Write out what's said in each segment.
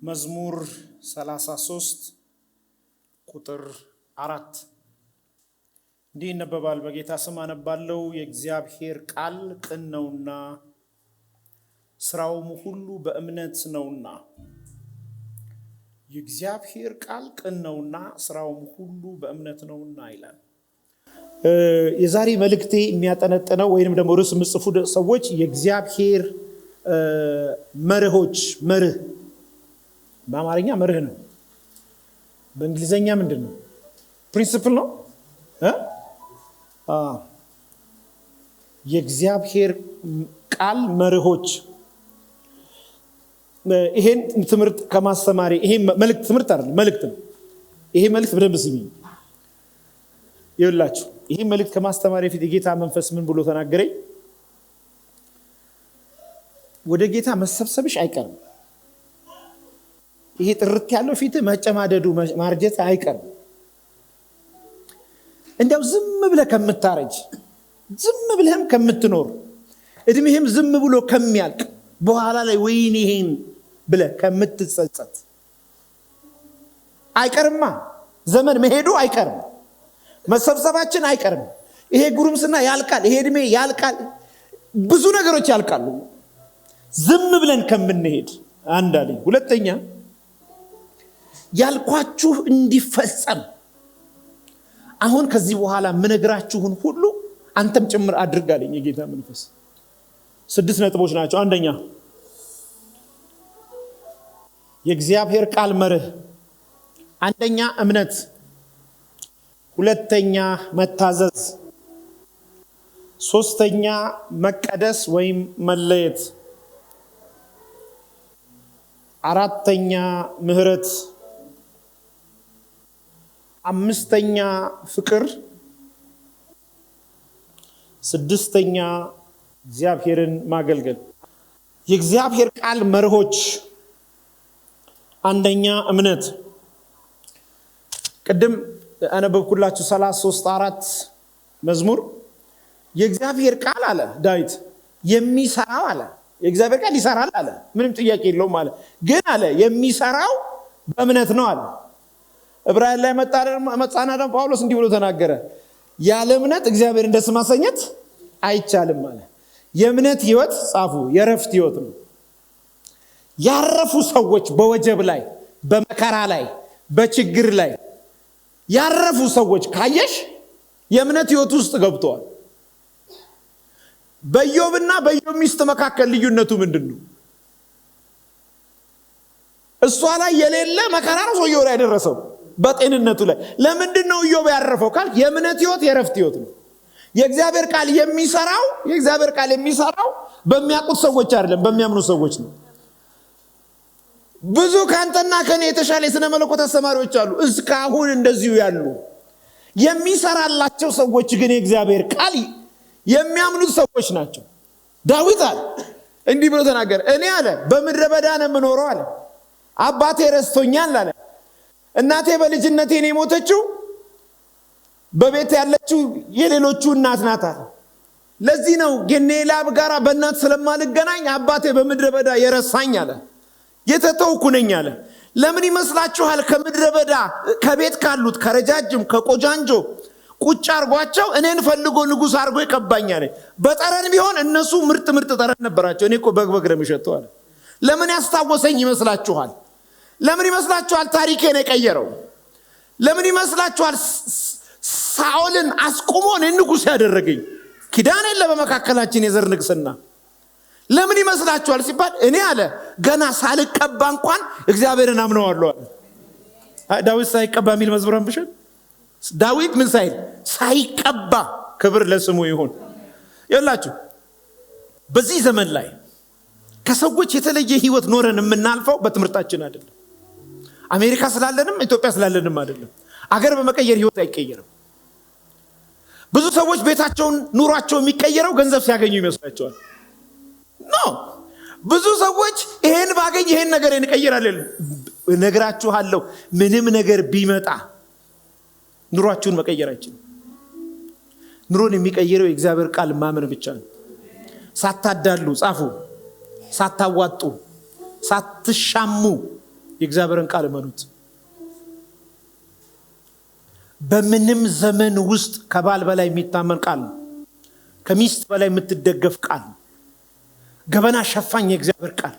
መዝሙር 33 ቁጥር 4 እንዲህ ይነበባል። በጌታ ስም አነባለሁ። የእግዚአብሔር ቃል ቅን ነውና ስራውም ሁሉ በእምነት ነውና። የእግዚአብሔር ቃል ቅን ነውና ስራውም ሁሉ በእምነት ነውና ይላል። የዛሬ መልእክቴ የሚያጠነጥነው ወይንም ደግሞ ርዕስ የምጽፉ ሰዎች የእግዚአብሔር መርሆች፣ መርህ በአማርኛ መርህ ነው። በእንግሊዘኛ ምንድን ነው? ፕሪንሲፕል ነው። የእግዚአብሔር ቃል መርሆች። ይሄን ትምህርት ከማስተማሪ ይሄ መልእክት ትምህርት አይደለም፣ መልእክት ነው። ይሄ መልእክት በደንብ ስሚ ይኸውላችሁ። ይሄ መልእክት ከማስተማሪ በፊት የጌታ መንፈስ ምን ብሎ ተናገረኝ? ወደ ጌታ መሰብሰብሽ አይቀርም። ይሄ ጥርት ያለው ፊት መጨማደዱ ማርጀት አይቀርም። እንዲያው ዝም ብለህ ከምታረጅ፣ ዝም ብለህም ከምትኖር፣ እድሜህም ዝም ብሎ ከሚያልቅ በኋላ ላይ ወይኔ ይሄን ብለህ ከምትጸጸት አይቀርማ። ዘመን መሄዱ አይቀርም። መሰብሰባችን አይቀርም። ይሄ ጉርምስና ያልቃል። ይሄ እድሜ ያልቃል። ብዙ ነገሮች ያልቃሉ ዝም ብለን ከምንሄድ። አንድ አለኝ። ሁለተኛ ያልኳችሁ እንዲፈጸም አሁን ከዚህ በኋላ ምነግራችሁን ሁሉ አንተም ጭምር አድርጋለኝ የጌታ መንፈስ። 6 ነጥቦች ናቸው። አንደኛ የእግዚአብሔር ቃል መርህ፣ አንደኛ እምነት፣ ሁለተኛ መታዘዝ፣ ሶስተኛ መቀደስ ወይም መለየት፣ አራተኛ ምህረት፣ አምስተኛ ፍቅር፣ ስድስተኛ እግዚአብሔርን ማገልገል። የእግዚአብሔር ቃል መርሆች፣ አንደኛ እምነት። ቅድም አነበብኩላችሁ 33:4 መዝሙር። የእግዚአብሔር ቃል አለ ዳዊት የሚሰራው አለ። የእግዚአብሔር ቃል ይሰራል አለ፣ ምንም ጥያቄ የለውም አለ። ግን አለ የሚሰራው በእምነት ነው አለ። ዕብራውያን ላይ መጣና ደግሞ ጳውሎስ እንዲህ ብሎ ተናገረ። ያለ እምነት እግዚአብሔርን ደስ ማሰኘት አይቻልም አለ። የእምነት ህይወት ጻፉ የረፍት ህይወት ነው። ያረፉ ሰዎች በወጀብ ላይ፣ በመከራ ላይ፣ በችግር ላይ ያረፉ ሰዎች ካየሽ የእምነት ህይወት ውስጥ ገብተዋል። በኢዮብና በኢዮብ ሚስት መካከል ልዩነቱ ምንድን ነው? እሷ ላይ የሌለ መከራ ነው ሰውየው ላይ ያደረሰው በጤንነቱ ላይ። ለምንድን ነው ኢዮብ ያረፈው ካል የእምነት ህይወት የረፍት ህይወት ነው። የእግዚአብሔር ቃል የሚሰራው በሚያውቁት ሰዎች አይደለም፣ በሚያምኑ ሰዎች ነው። ብዙ ካንተና ከኔ የተሻለ የሥነ መለኮት አስተማሪዎች አሉ እስካሁን እንደዚሁ ያሉ። የሚሰራላቸው ሰዎች ግን የእግዚአብሔር ቃል የሚያምኑት ሰዎች ናቸው። ዳዊት አለ እንዲህ ብሎ ተናገረ። እኔ አለ በምድረ በዳ ነው የምኖረው አለ። አባቴ ረስቶኛል አለ። እናቴ በልጅነቴ ነው የሞተችው፣ በቤት ያለችው የሌሎቹ እናት ናት አለ። ለዚህ ነው የኔ ላብ ጋር በእናት ስለማልገናኝ አባቴ በምድረ በዳ የረሳኝ አለ። የተተውኩ ነኝ አለ። ለምን ይመስላችኋል? ከምድረ በዳ ከቤት ካሉት ከረጃጅም ከቆጃንጆ ቁጭ አርጓቸው እኔን ፈልጎ ንጉሥ አርጎ ይቀባኛል። በጠረን ቢሆን እነሱ ምርጥ ጠረን ነበራቸው። እኔ እኮ በግ ነው የምሸተው አለ። ለምን ያስታወሰኝ ይመስላችኋል? ለምን ይመስላችኋል ታሪኬን የቀየረው? ለምን ይመስላችኋል ሳኦልን አስቆሞ እኔን ንጉሥ ያደረገኝ? ኪዳን የለ በመካከላችን የዘር ንግስና። ለምን ይመስላችኋል ሲባል እኔ አለ ገና ሳልቀባ እንኳን እግዚአብሔርን አምነዋለሁ አለ። ዳዊት ሳይቀባ የሚል መዝሙር አንብሸን። ዳዊት ምን ሳይቀባ ክብር ለስሙ ይሁን። ይላችሁ በዚህ ዘመን ላይ ከሰዎች የተለየ ህይወት ኖረን የምናልፈው በትምህርታችን አይደለም። አሜሪካ ስላለንም ኢትዮጵያ ስላለንም አይደለም። አገር በመቀየር ህይወት አይቀየርም። ብዙ ሰዎች ቤታቸውን ኑሯቸው የሚቀየረው ገንዘብ ሲያገኙ ይመስላቸዋል። ብዙ ሰዎች ይሄን ባገኝ ይሄን ነገር እንቀይራለን። ነግራችኋለሁ ምንም ነገር ቢመጣ ኑሯችሁን መቀየር አይችልም። ኑሮን የሚቀይረው የእግዚአብሔር ቃል ማመን ብቻ ነው። ሳታዳሉ ጻፉ፣ ሳታዋጡ፣ ሳትሻሙ የእግዚአብሔርን ቃል እመኑት። በምንም ዘመን ውስጥ ከባል በላይ የሚታመን ቃል ነው። ከሚስት በላይ የምትደገፍ ቃል ነው። ገበና ሸፋኝ የእግዚአብሔር ቃል፣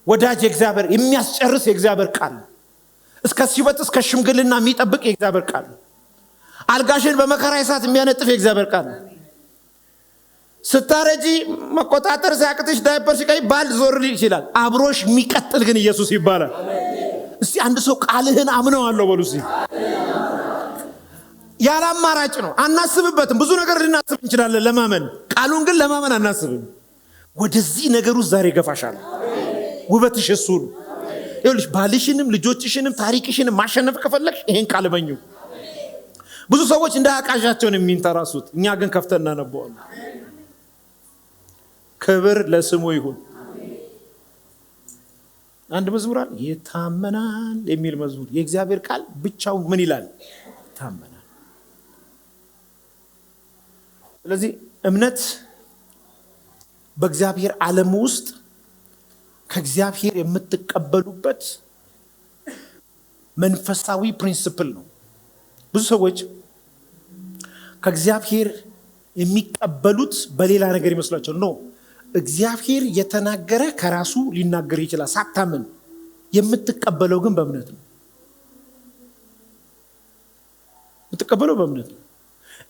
ወዳጅ የእግዚአብሔር የሚያስጨርስ የእግዚአብሔር ቃል ነው። እስከ ሲወት እስከ ሽምግልና የሚጠብቅ የእግዚአብሔር ቃል ነው። አልጋሽን በመከራ እሳት የሚያነጥፍ የእግዚአብሔር ቃል ነው። ስታረጂ መቆጣጠር ሲያቅትሽ ዳይፐር ሲቀይ ባል ዞር ሊል ይችላል። አብሮሽ የሚቀጥል ግን ኢየሱስ ይባላል። እስቲ አንድ ሰው ቃልህን አምነዋለሁ በሉ እስቲ። ያለ አማራጭ ነው። አናስብበትም። ብዙ ነገር ልናስብ እንችላለን ለማመን፣ ቃሉን ግን ለማመን አናስብም። ወደዚህ ነገር ውስጥ ዛሬ ገፋሻለሁ። ውበትሽ እሱ ነው። ይኸውልሽ ባልሽንም ልጆችሽንም ታሪክሽንም ማሸነፍ ከፈለግሽ ይሄን ቃል እመኙ። ብዙ ሰዎች እንደ አቃዣቸውን የሚንተራሱት፣ እኛ ግን ከፍተን እናነበዋለን። ክብር ለስሙ ይሁን። አንድ መዝሙር አለ ይታመናል የሚል መዝሙር። የእግዚአብሔር ቃል ብቻው ምን ይላል? ይታመናል። ስለዚህ እምነት በእግዚአብሔር ዓለም ውስጥ ከእግዚአብሔር የምትቀበሉበት መንፈሳዊ ፕሪንሲፕል ነው። ብዙ ሰዎች ከእግዚአብሔር የሚቀበሉት በሌላ ነገር ይመስላቸዋል። ኖ፣ እግዚአብሔር የተናገረ ከራሱ ሊናገር ይችላል። ሳታምን የምትቀበለው ግን በእምነት ነው። የምትቀበለው በእምነት ነው።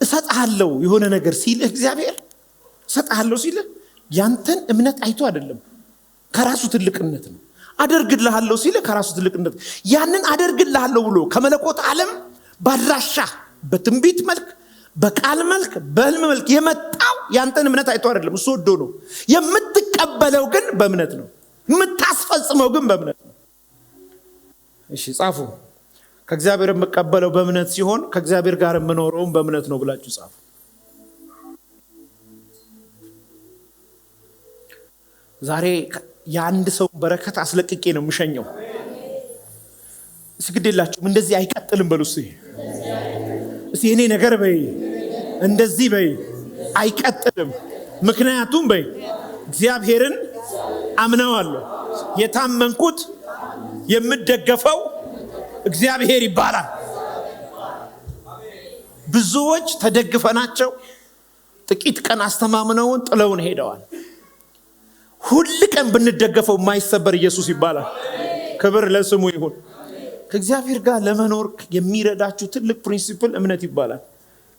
እሰጥሃለሁ የሆነ ነገር ሲል እግዚአብሔር እሰጥሃለሁ ሲል ያንተን እምነት አይቶ አይደለም፣ ከራሱ ትልቅነት ነው። አደርግልሃለሁ ሲል ከራሱ ትልቅነት፣ ያንን አደርግልሃለሁ ብሎ ከመለኮት ዓለም ባድራሻ በትንቢት መልክ በቃል መልክ በህልም መልክ የመጣው ያንተን እምነት አይቶ አይደለም፣ እሱ ወዶ ነው። የምትቀበለው ግን በእምነት ነው። የምታስፈጽመው ግን በእምነት ነው። እሺ ጻፉ። ከእግዚአብሔር የምቀበለው በእምነት ሲሆን ከእግዚአብሔር ጋር የምኖረውም በእምነት ነው ብላችሁ ጻፉ። ዛሬ የአንድ ሰው በረከት አስለቅቄ ነው የምሸኘው። እስግዴላችሁም እንደዚህ አይቀጥልም በሉ እስቲ። የኔ ነገር በይ እንደዚህ በይ አይቀጥልም። ምክንያቱም በይ እግዚአብሔርን አምነዋለሁ። የታመንኩት የምደገፈው እግዚአብሔር ይባላል። ብዙዎች ተደግፈናቸው ጥቂት ቀን አስተማምነውን ጥለውን ሄደዋል። ሁል ቀን ብንደገፈው የማይሰበር ኢየሱስ ይባላል። ክብር ለስሙ ይሁን። ከእግዚአብሔር ጋር ለመኖር የሚረዳችሁ ትልቅ ፕሪንሲፕል እምነት ይባላል።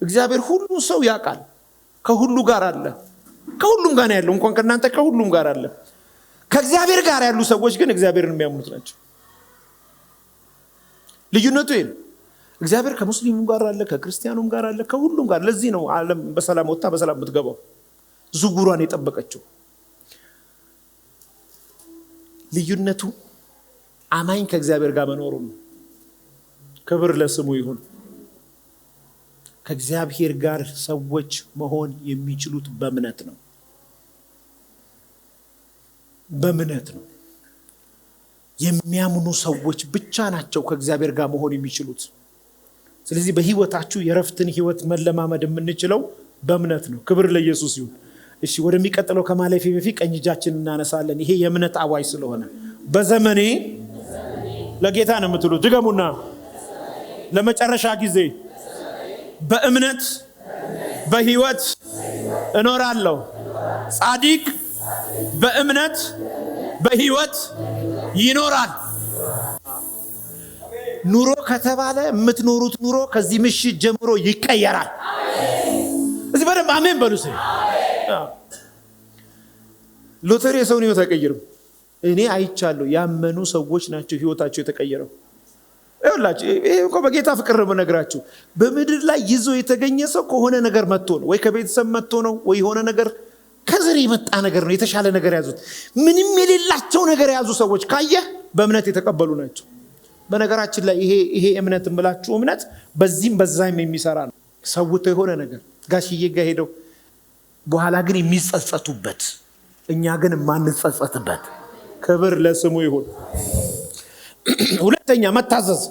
እግዚአብሔር ሁሉን ሰው ያውቃል። ከሁሉ ጋር አለ። ከሁሉም ጋር ያለው እንኳን ከናንተ ከሁሉም ጋር አለ። ከእግዚአብሔር ጋር ያሉ ሰዎች ግን እግዚአብሔርን የሚያምኑት ናቸው። ልዩነቱ ይሄ ነው። እግዚአብሔር ከሙስሊሙም ጋር አለ፣ ከክርስቲያኑም ጋር አለ፣ ከሁሉም ጋር። ለዚህ ነው ዓለም በሰላም ወጣ በሰላም የምትገባው፣ ዝጉሯን የጠበቀችው። ልዩነቱ አማኝ ከእግዚአብሔር ጋር መኖሩ ነው። ክብር ለስሙ ይሁን። ከእግዚአብሔር ጋር ሰዎች መሆን የሚችሉት በእምነት ነው። በእምነት ነው። የሚያምኑ ሰዎች ብቻ ናቸው ከእግዚአብሔር ጋር መሆን የሚችሉት። ስለዚህ በህይወታችሁ የረፍትን ህይወት መለማመድ የምንችለው በእምነት ነው። ክብር ለኢየሱስ ይሁን። እሺ ወደሚቀጥለው ከማለፌ በፊት ቀኝ እጃችንን እናነሳለን። ይሄ የእምነት አዋጅ ስለሆነ በዘመኔ ለጌታ ነው የምትሉት። ድገሙና ለመጨረሻ ጊዜ በእምነት በህይወት እኖራለሁ። ጻድቅ በእምነት በህይወት ይኖራል። ኑሮ ከተባለ የምትኖሩት ኑሮ ከዚህ ምሽት ጀምሮ ይቀየራል። እዚህ በደንብ አሜን በሉ። ሎተሪ የሰውን ህይወት አይቀይርም። እኔ አይቻለሁ። ያመኑ ሰዎች ናቸው ህይወታቸው የተቀየረው። ይኸውላችሁ ይሄ እኮ በጌታ ፍቅር ነው የምነግራችሁ። በምድር ላይ ይዞ የተገኘ ሰው ከሆነ ነገር መጥቶ ነው፣ ወይ ከቤተሰብ መጥቶ ነው፣ ወይ የሆነ ነገር ከዘር የመጣ ነገር ነው። የተሻለ ነገር ያዙት። ምንም የሌላቸው ነገር ያዙ ሰዎች ካየህ በእምነት የተቀበሉ ናቸው። በነገራችን ላይ ይሄ እምነት እምላችሁ እምነት በዚህም በዛም የሚሰራ ነው። ሰውተው የሆነ ነገር ጋሽዬ ጋር ሄደው በኋላ ግን የሚጸጸቱበት፣ እኛ ግን ማንጸጸትበት። ክብር ለስሙ ይሁን። ሁለተኛ መታዘዝ።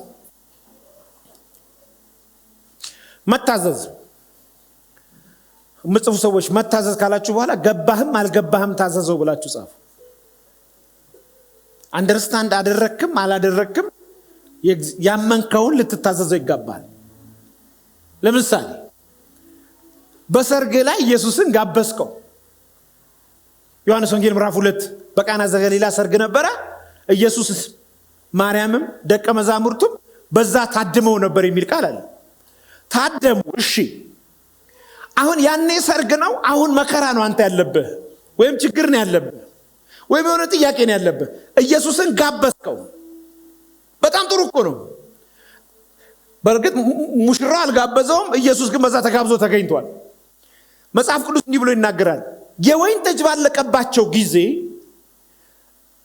መታዘዝ ምጽፉ ሰዎች መታዘዝ ካላችሁ በኋላ ገባህም አልገባህም ታዘዘው ብላችሁ ጻፉ። አንደርስታንድ አደረክም አላደረክም ያመንከውን ልትታዘዘው ይገባል። ለምሳሌ በሰርግ ላይ ኢየሱስን ጋበዝከው። ዮሐንስ ወንጌል ምዕራፍ 2 በቃና ዘገሊላ ሰርግ ነበረ። ኢየሱስ ማርያምም ደቀ መዛሙርቱም በዛ ታድመው ነበር የሚል ቃል አለ። ታደሙ። እሺ አሁን ያኔ ሰርግ ነው፣ አሁን መከራ ነው አንተ ያለብህ፣ ወይም ችግር ነው ያለብህ፣ ወይም የሆነ ጥያቄ ነው ያለብህ። ኢየሱስን ጋበዝከው። በጣም ጥሩ እኮ ነው። በእርግጥ ሙሽራ አልጋበዘውም፣ ኢየሱስ ግን በዛ ተጋብዞ ተገኝቷል። መጽሐፍ ቅዱስ እንዲህ ብሎ ይናገራል። የወይን ጠጅ ባለቀባቸው ጊዜ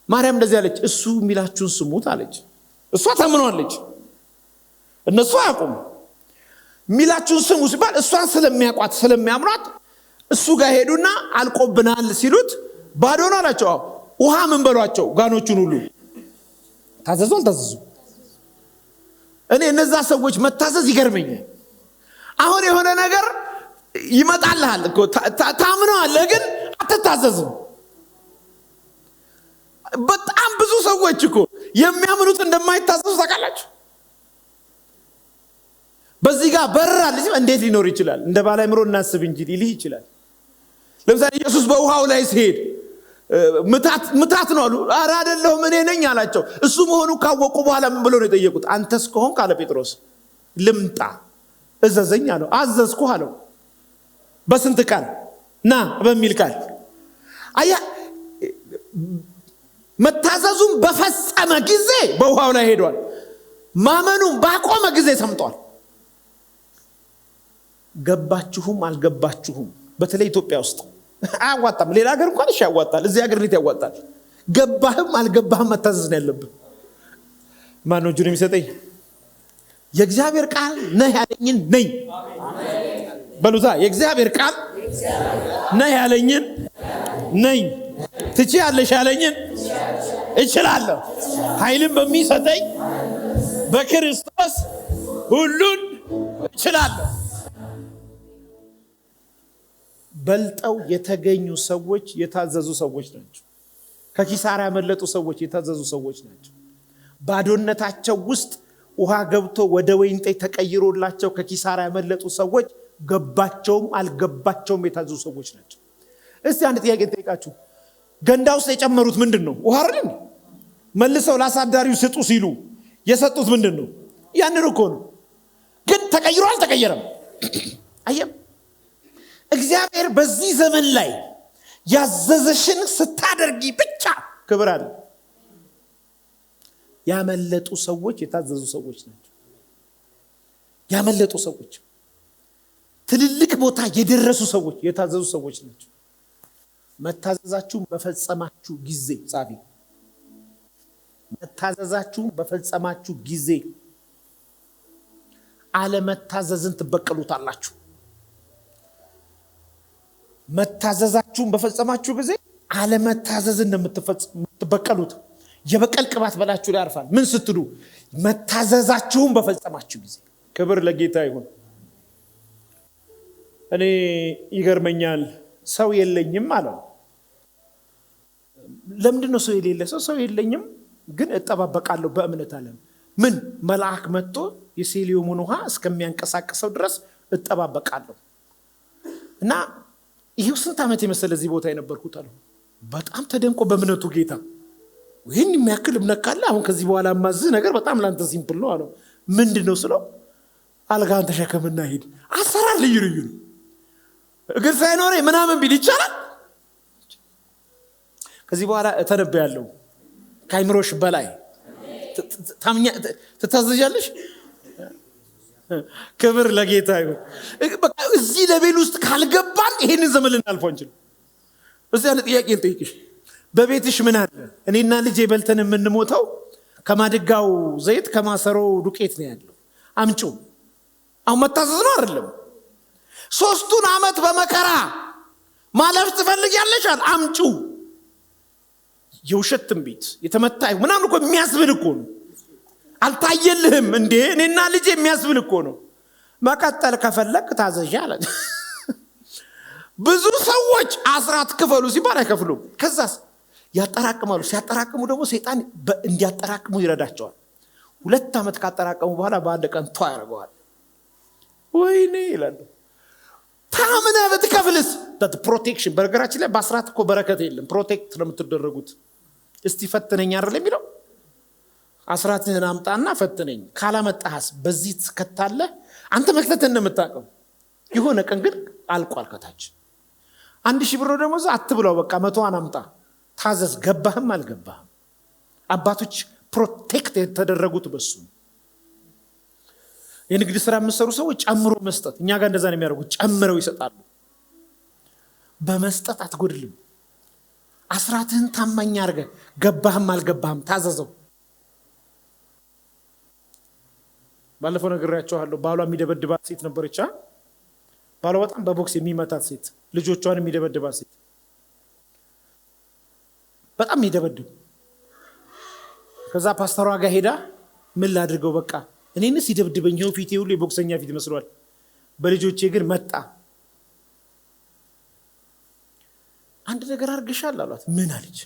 ማርያም እንደዚህ አለች፣ እሱ የሚላችሁን ስሙት አለች። እሷ ታምኗለች፣ እነሱ አያውቁም። የሚላችሁን ስሙ ሲባል እሷን ስለሚያውቋት ስለሚያምኗት እሱ ጋር ሄዱና አልቆብናል ሲሉት ባዶ ነው አላቸው። ውሃ ምን በሏቸው ጋኖቹን ሁሉ። ታዘዙ አልታዘዙ? እኔ እነዛ ሰዎች መታዘዝ ይገርመኛል። አሁን የሆነ ነገር ይመጣልሃል እኮ ታምነዋለህ፣ ግን አትታዘዝም። በጣም ብዙ ሰዎች እኮ የሚያምኑት እንደማይታዘዙ ታውቃላችሁ። በዚህ ጋር በራል እንዴት ሊኖር ይችላል? እንደ ባለአእምሮ እናስብ እንጂ ሊልህ ይችላል። ለምሳሌ ኢየሱስ በውሃው ላይ ሲሄድ ምታት ነው አሉ። ኧረ አይደለሁም እኔ ነኝ አላቸው። እሱ መሆኑ ካወቁ በኋላ ምን ብለው ነው የጠየቁት? አንተስ ከሆንክ አለ ጴጥሮስ ልምጣ እዘዘኝ አለው። አዘዝኩህ አለው። በስንት ቃል? ና በሚል ቃል። አያ መታዘዙን በፈጸመ ጊዜ በውሃው ላይ ሄዷል። ማመኑን ባቆመ ጊዜ ሰምጧል። ገባችሁም አልገባችሁም፣ በተለይ ኢትዮጵያ ውስጥ አያዋጣም። ሌላ ሀገር እንኳን እሺ ያዋጣል፣ እዚህ ሀገር እንዴት ያዋጣል? ገባህም አልገባህም መታዘዝ ነው ያለብህ። ማን ነው እጁን የሚሰጠኝ? የእግዚአብሔር ቃል ነህ ያለኝን ነኝ በሉታ። የእግዚአብሔር ቃል ነህ ያለኝን ነኝ፣ ትችያለሽ ያለኝን እችላለሁ፣ ኃይልን በሚሰጠኝ በክርስቶስ ሁሉን እችላለሁ። በልጠው የተገኙ ሰዎች የታዘዙ ሰዎች ናቸው። ከኪሳራ ያመለጡ ሰዎች የታዘዙ ሰዎች ናቸው። ባዶነታቸው ውስጥ ውሃ ገብቶ ወደ ወይን ጠጅ ተቀይሮላቸው ከኪሳራ ያመለጡ ሰዎች ገባቸውም አልገባቸውም የታዘዙ ሰዎች ናቸው። እስቲ አንድ ጥያቄ ጠይቃችሁ፣ ገንዳ ውስጥ የጨመሩት ምንድን ነው? ውሃ አይደል? መልሰው ለአሳዳሪው ስጡ ሲሉ የሰጡት ምንድን ነው? ያንን እኮ ነው። ግን ተቀይሮ አልተቀየረም። አየም እግዚአብሔር በዚህ ዘመን ላይ ያዘዘሽን ስታደርጊ ብቻ ክብር አለ። ያመለጡ ሰዎች የታዘዙ ሰዎች ናቸው። ያመለጡ ሰዎች፣ ትልልቅ ቦታ የደረሱ ሰዎች የታዘዙ ሰዎች ናቸው። መታዘዛችሁን በፈጸማችሁ ጊዜ ጻፊ፣ መታዘዛችሁን በፈጸማችሁ ጊዜ አለመታዘዝን ትበቀሉታላችሁ። መታዘዛችሁን በፈጸማችሁ ጊዜ አለመታዘዝን የምትበቀሉት። የበቀል ቅባት በላችሁ ላይ ያርፋል። ምን ስትሉ? መታዘዛችሁን በፈጸማችሁ ጊዜ። ክብር ለጌታ ይሁን። እኔ ይገርመኛል፣ ሰው የለኝም አለው። ለምንድን ነው ሰው የሌለ ሰው? ሰው የለኝም ግን እጠባበቃለሁ በእምነት አለ። ምን? መልአክ መጥቶ የሴሊዮሙን ውሃ እስከሚያንቀሳቅሰው ድረስ እጠባበቃለሁ። እና ይሄው ስንት ዓመት የመሰለ እዚህ ቦታ የነበርኩት አለው። በጣም ተደንቆ በእምነቱ ጌታ ይህን የሚያክል እምነት ካለ አሁን ከዚህ በኋላ ማዝህ ነገር በጣም ላንተ ሲምፕል ነው አለው። ምንድን ነው ስለው፣ አልጋን ተሸከምና ሂድ። አሰራር ልዩ ልዩ ነው። እግር ሳይኖረ ምናምን ቢል ይቻላል። ከዚህ በኋላ እተነብያለሁ ከአይምሮሽ በላይ ትታዘዣለሽ። ክብር ለጌታ ይሁን። በቃ እዚህ ለቤል ውስጥ ካልገባን ይሄንን ዘመን ልናልፈው አንችልም። እዚህ አንድ ጥያቄ ልጠይቅሽ። በቤትሽ ምን አለ? እኔና ልጄ በልተን የምንሞተው ከማድጋው ዘይት ከማሰሮ ዱቄት ነው ያለው። አምጪው። አሁን መታዘዝ ነው አይደለም? 3 ዓመት በመከራ ማለፍ ትፈልጊያለሽ? አምጪው። የውሸት ትንቢት የተመታ ምናምን እኮ የሚያስብል እኮ ነው። አልታየልህም እንዴ? እኔና ልጄ የሚያስብል እኮ ነው። መቀጠል ከፈለክ ታዘዥ አለ። ብዙ ሰዎች አስራት ክፈሉ ሲባል አይከፍሉም። ከዛስ ያጠራቅማሉ። ሲያጠራቅሙ ደግሞ ሰይጣን እንዲያጠራቅሙ ይረዳቸዋል። 2 ዓመት ካጠራቀሙ በኋላ በአንድ ቀን ያደርገዋል። ወይኔ ይላሉ። ታምነ በትከፍልስ ፕሮቴክሽን። በነገራችን ላይ በአስራት እኮ በረከት የለም፣ ፕሮቴክት ነው የምትደረጉት። እስቲ ፈትነኝ አይደል የሚለው? አስራትህን አምጣና ፈትነኝ፣ ካላመጣህስ በዚህ ትከታለህ። አንተ መክተትህን ነው የምታውቀው። የሆነ ቀን ግን አልቋል ከታች 1000 ብር ደግሞ አትብለው፣ በቃ 100 አምጣ፣ ታዘዝ። ገባህም አልገባህም አባቶች ፕሮቴክት የተደረጉት በሱ። የንግድ ስራ የምትሰሩ ሰዎች ጨምሮ መስጠት፣ እኛ ጋር እንደዛ ነው የሚያደርጉት፣ ጨምረው ይሰጣሉ። በመስጠት አትጎድልም። አስራትህን ታማኝ አድርገህ ገባህም አልገባህም ታዘዘው። ባለፈው ነግሬያቸዋለሁ። ባሏ የሚደበድባት ሴት ነበረች። ባሏ በጣም በቦክስ የሚመታት ሴት፣ ልጆቿን የሚደበድባት ሴት፣ በጣም የሚደበድብ። ከዛ ፓስተሯ ጋር ሄዳ ምን ላድርገው፣ በቃ እኔንስ ይደብድበኝ፣ ይኸው ፊቴ ሁሉ የቦክሰኛ ፊት መስሏል፣ በልጆቼ ግን መጣ። አንድ ነገር አድርገሻል አሏት። ምን አለች?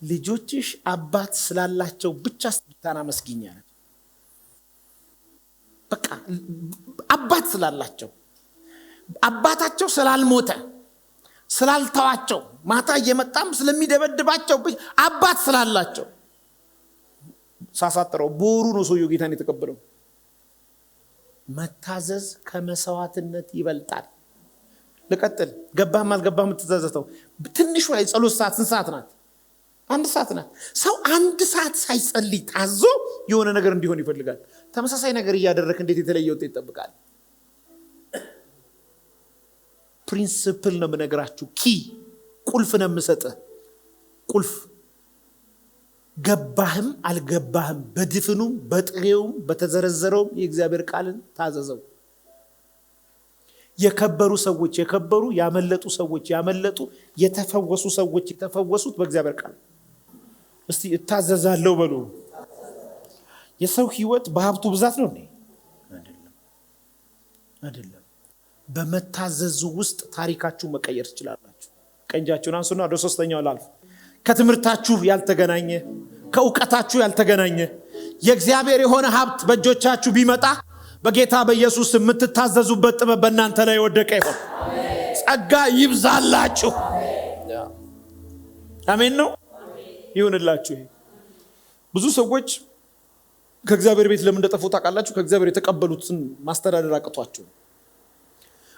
ልጆችሽ አባት ስላላቸው ብቻ ጌታን አመስግኝ አለች። በቃ አባት ስላላቸው፣ አባታቸው ስላልሞተ ስላልተዋቸው፣ ማታ እየመጣም ስለሚደበድባቸው አባት ስላላቸው። ሳሳጥረው ቦሩ ነው ሰውየው ጌታን የተቀበለው። መታዘዝ ከመስዋዕትነት ይበልጣል። ልቀጥል። ገባህም አልገባህም የምትዛዘተው ትንሿ የጸሎት ሰዓት ስንት ሰዓት ናት? 1 ሰዓት ናት። ሰው 1 ሰዓት ሳይጸልይ ታዞ የሆነ ነገር እንዲሆን ይፈልጋል። ተመሳሳይ ነገር እያደረክ እንዴት የተለየ ውጤት ይጠብቃል? ፕሪንሲፕል ነው የምነግራችሁ። ቁልፍ ነው የምሰጥህ። ቁልፍ ገባህም አልገባህም፣ በድፍኑም በጥሬውም በተዘረዘረውም የእግዚአብሔር ቃልን ታዘዘው። የከበሩ ሰዎች የከበሩ፣ ያመለጡ ሰዎች ያመለጡ፣ የተፈወሱ ሰዎች የተፈወሱት በእግዚአብሔር ቃል። እስቲ እታዘዛለሁ በሉ። የሰው ህይወት በሀብቱ ብዛት ነው እንዴ? አይደለም። በመታዘዙ ውስጥ ታሪካችሁ መቀየር ትችላላችሁ። ቀንጃችሁን አንሱና ወደ 3ኛው ላልፍ። ከትምህርታችሁ ያልተገናኘ፣ ከእውቀታችሁ ያልተገናኘ የእግዚአብሔር የሆነ ሀብት በእጆቻችሁ ቢመጣ በጌታ በኢየሱስ የምትታዘዙበት ጥበብ በእናንተ ላይ ወደቀ ይሆን። ጸጋ ይብዛላችሁ። አሜን ነው ይሁንላችሁ። ብዙ ሰዎች ከእግዚአብሔር ቤት ለምን እንደጠፉ ታውቃላችሁ? ከእግዚአብሔር የተቀበሉትን ማስተዳደር አቅቷቸው።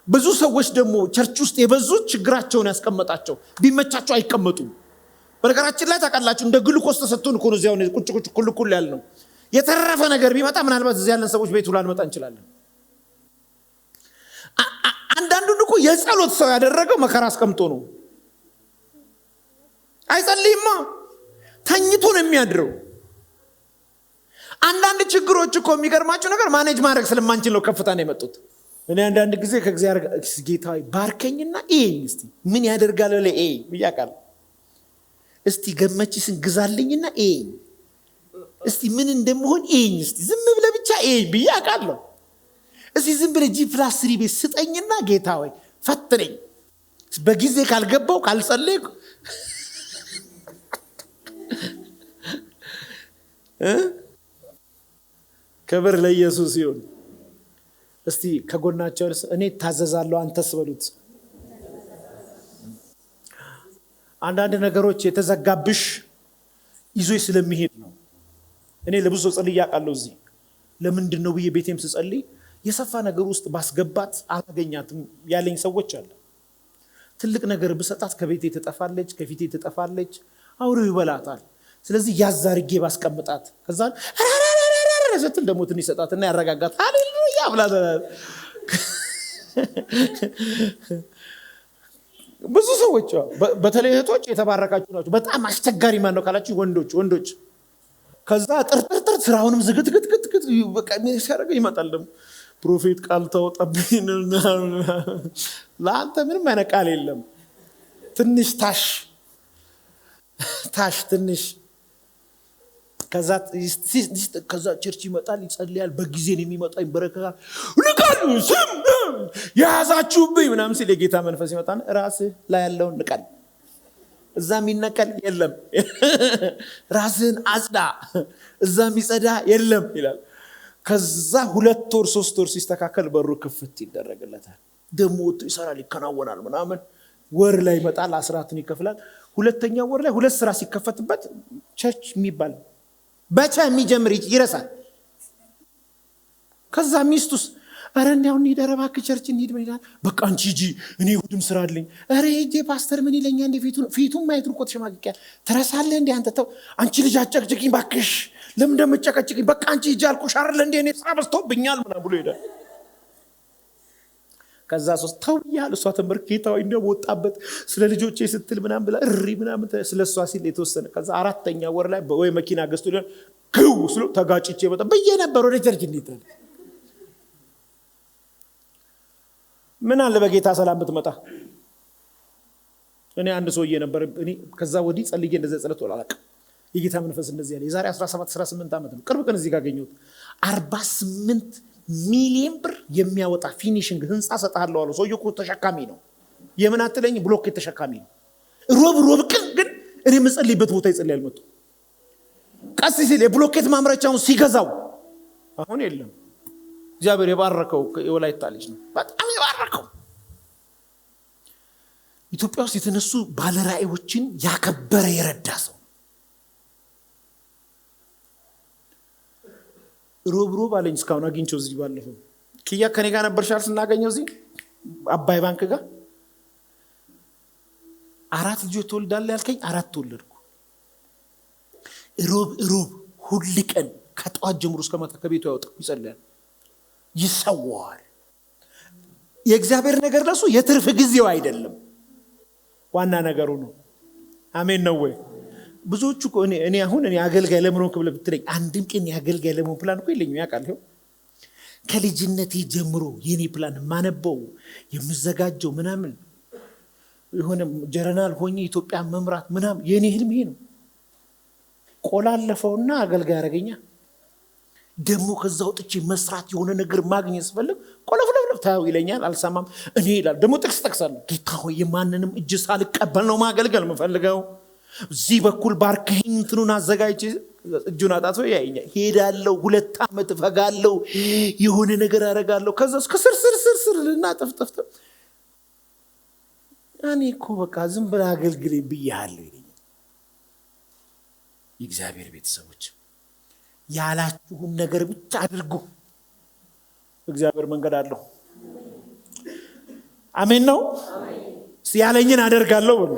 ብዙ ሰዎች ደግሞ ቸርች ውስጥ የበዙት ችግራቸውን ያስቀመጣቸው፣ ቢመቻቸው አይቀመጡም። በነገራችን ላይ ታውቃላችሁ እንደ ግሉኮስ ተሰጥቶን እኮ ነው እዚያው ቁጭ ኩል ያልነው። የተረፈ ነገር ቢመጣ ምናልባት እዚህ ያለን ሰዎች ቤቱ ላንመጣ እንችላለን። አንዳንዱን እኮ የጸሎት ሰው ያደረገው መከራ አስቀምጦ ነው። አይጸልይማ፣ ተኝቶ ነው የሚያድረው። አንዳንድ ችግሮች እኮ የሚገርማቸው ነገር ማኔጅ ማድረግ ስለማንችል ነው ከፍታ ነው የመጡት። እኔ አንዳንድ ጊዜ ከእግዚአብሔር ጌታ ባርከኝና እስቲ ምን ያደርጋል ለለ ብያቃል። እስቲ ገመችስን ግዛልኝና እስቲ ምን እንደምሆን እስቲ ዝም ብለህ ብቻ ብያቃለሁ። እስቲ ዝም ብለህ G+3 ቤት ስጠኝና ጌታ ሆይ ፈትነኝ። በጊዜ ካልገባው ካልጸለይኩ ክብር ለኢየሱስ ይሁን። እስቲ ከጎናቸው እኔ ታዘዛለሁ አንተስ በሉት። አንዳንድ ነገሮች የተዘጋብሽ ይዞይ ስለሚሄድ ነው። እኔ ለብዙ ጸልይ ያቃለው እዚህ ለምንድን ነው ብዬ ቤቴም ስጸልይ የሰፋ ነገር ውስጥ ባስገባት አላገኛትም ያለኝ ሰዎች አለ። ትልቅ ነገር ብሰጣት ከቤቴ ትጠፋለች፣ ከፊቴ ትጠፋለች፣ አውሬው ይበላታል። ስለዚህ ያዛርጌ ባስቀምጣት ከዛ ስትል ደግሞ ትንሽ ሰጣትና ያረጋጋት። ሃሌሉያ ብላታ። ብዙ ሰዎች በተለይ እህቶች የተባረካችሁ ናቸው። በጣም አስቸጋሪ ማን ነው ካላችሁ ወንዶች ከዛ ጥርጥር ስራውንም ዝግትግትግት በቃ ሲያደርገው ይመጣል። ደግሞ ፕሮፌት ቃል ታወጣብኝ ለአንተ ምንም አይነት ቃል የለም። ትንሽ ታሽ ትንሽ ከዛ ቸርች ይመጣል፣ ይጸልያል፣ በጊዜ ነው የሚመጣው፣ ይበረከታል። ንቃሉ ስም ያዛችሁብኝ ምናምን ሲል የጌታ መንፈስ ይመጣና ራስህ ላይ ያለውን ንቃል። እዛ የሚነቀል የለም። ራስህን አጽዳ፣ እዛ የሚጸዳ የለም ይላል። ከዛ 2 ወር 3 ወር ሲስተካከል በሩ ክፍት ይደረግለታል። ደሞ ወጥቶ ይሰራል፣ ይከናወናል ምናምን። ወር ላይ ይመጣል፣ አስራትን ይከፍላል። ሁለተኛው ወር ላይ 2 ስራ ሲከፈትበት ቸርች የሚባል በቻ የሚጀምር ይረሳል። ከዛ ሚስቱስ አረ እንዴው እንሂድ፣ እባክህ ቸርች እንሂድ ይላል። በቃ አንቺ ሂጂ እኔ እሑድም ስራ አለኝ። አረ ሂጂ ፓስተር ምን ይለኛል እንደ ፊቱን ማየት ነው ተሸማቅቂያል። ትረሳለህ እንዴ አንተ? ተው አንቺ ልጅ አጨቅጭቂኝ ባክሽ፣ ለምን እንደምጨቀጭቂኝ? በቃ አንቺ ሂጂ አልኩሽ አይደል እንዴ እኔ ስራ በዝቶብኛል ምናምን ብሎ ሄዳል። ከዛ ሶስት ተው ይያል እሷ ተመርኬታው እንደው ወጣበት ስለ ልጆቼ ስትል ምናምን ብላ እሪ ምናምን ስለሷ ሲል የተወሰነ። ከዛ 4ኛ ወር ላይ ወይ መኪና ገዝቶ ሊሆን ግው ስለ ተጋጭቼ መጣ በየነበር ወደ ቸርች እንዲተል ምን አለ በጌታ ሰላም ብትመጣ። እኔ አንድ ሰውዬ ነበር እኔ ከዛ ወዲህ ጸልዬ እንደዛ ጸሎት ወላላቅ የጌታ መንፈስ እንደዚህ ያለ የዛሬ 17 18 ዓመት ነው። ቅርብ ቀን እዚህ ጋር አገኘሁት። 48 ሚሊዮን ብር የሚያወጣ ፊኒሺንግ ህንጻ ሰጣለሁ አለው። ሰውዬው እኮ ተሸካሚ ነው። የምን አትለኝ ብሎኬት ተሸካሚ ነው። ሮብ ቀን ግን እኔ መጸልይበት ቦታ ይጸልያል መጥቶ ቀስ ሲል የብሎኬት ማምረቻውን ሲገዛው አሁን የለም። እግዚአብሔር የባረከው የወላይታ ልጅ ነው። በጣም የባረከው ኢትዮጵያ ውስጥ የተነሱ ባለራእዮችን ያከበረ የረዳ ሰው። ሮብ አለኝ እስካሁን አግኝቼው እዚህ ባለፈው ኪያ ከኔ ጋር ነበርሻል ስናገኘው እዚህ አባይ ባንክ ጋር 4 ልጆች ትወልዳለህ ያልከኝ 4 ተወለድኩ። ሮብ ሁሉ ቀን ከጧት ጀምሮ እስከ ማታ ከቤቱ ያወጣው ይጸልያል፣ ይሰዋል። የእግዚአብሔር ነገር ለሱ የትርፍ ጊዜው አይደለም፣ ዋና ነገሩ ነው። አሜን ነው ወይ? ብዙዎቹ እኔ አሁን አገልጋይ ለምን ብለህ ብትለኝ አንድም ቀን የአገልጋይ ለምን ፕላን እኮ የለኝም። ያውቃል ይኸው ከልጅነቴ ጀምሮ የኔ ፕላን ማነበው የምዘጋጀው ምናምን የሆነ ጀነራል ሆኜ ኢትዮጵያ መምራት ምናምን የኔ ህልም ይሄ ነው። ቆላለፈውና አገልጋይ ያረገኛ ደሞ ከዛ ወጥቼ መስራት የሆነ ነገር ማግኘት ስፈልግ ቆለፍለፍ ታው ይለኛል፣ አልሰማም። እኔ ይላል ደሞ ጥቅሳለሁ ጌታ ሆይ የማንንም እጅ ሳልቀበል ነው ማገልገል የምፈልገው። እዚህ በኩል ባርከኝ እንትኑን አዘጋጅ እጁን አጣጥፎ ያይኛል። ሄዳለሁ 2 ዓመት ፈጋለሁ የሆነ ነገር አረጋለሁ። ከዛ እስከ ስር ልናጠፍጠፍ እኔ እኮ በቃ ዝም ብላ አገልግለኝ ብያለሁ ይለኛል። የእግዚአብሔር ቤተሰቦች ያላችሁን ነገር ብቻ አድርጉ። እግዚአብሔር መንገድ አለው። አሜን ነው። ሲያለኝን አደርጋለሁ ብሎ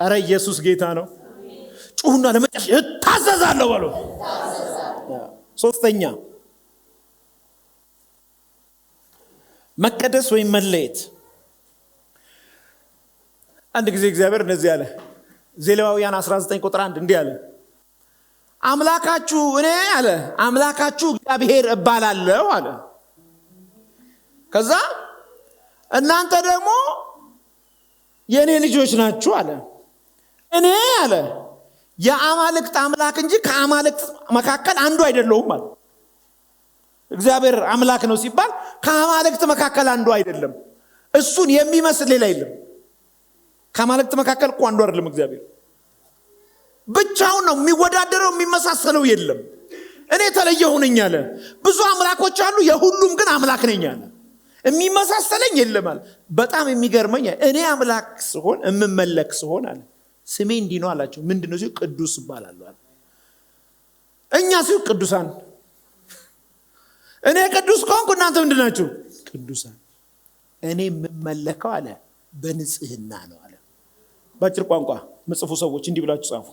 አረ ኢየሱስ ጌታ ነው። ጩሁና ለመጨረሻ እታዘዛለሁ ብሎ 3ኛ መቀደስ ወይ መለየት። አንድ ጊዜ እግዚአብሔር እንደዚህ አለ። ዘሌዋውያን 19 ቁጥር 1 እንዲህ አለ፣ አምላካችሁ እኔ አለ አምላካችሁ እግዚአብሔር እባላለሁ አለ። ከዛ እናንተ ደግሞ የኔ ልጆች ናችሁ አለ። እኔ አለ የአማልክት አምላክ እንጂ ከአማልክት መካከል አንዱ አይደለሁም አለ። እግዚአብሔር አምላክ ነው ሲባል ከአማልክት መካከል አንዱ አይደለም። እሱን የሚመስል ሌላ የለም። ከአማልክት መካከል እኮ አንዱ አይደለም። እግዚአብሔር ብቻውን ነው፣ የሚወዳደረው የሚመሳሰለው የለም። እኔ ተለየሁ ነኝ አለ። ብዙ አምላኮች አሉ፣ የሁሉም ግን አምላክ ነኝ አለ። የሚመሳሰለኝ የለም አለ። በጣም የሚገርመኝ እኔ አምላክ ስሆን እምመለክ ስሆን አለ ስሜ እንዲህ ነው አላቸው። ምንድነው ሲሉ ቅዱስ እባላለሁ አለ። እኛ ሲሉ ቅዱሳን፣ እኔ ቅዱስ ከሆንኩ እናንተ ምንድናችሁ? ቅዱሳን። እኔ የምመለከው አለ በንጽህና ነው አለ። በአጭር ቋንቋ መጽፉ ሰዎች እንዲህ ብላችሁ ጻፉ።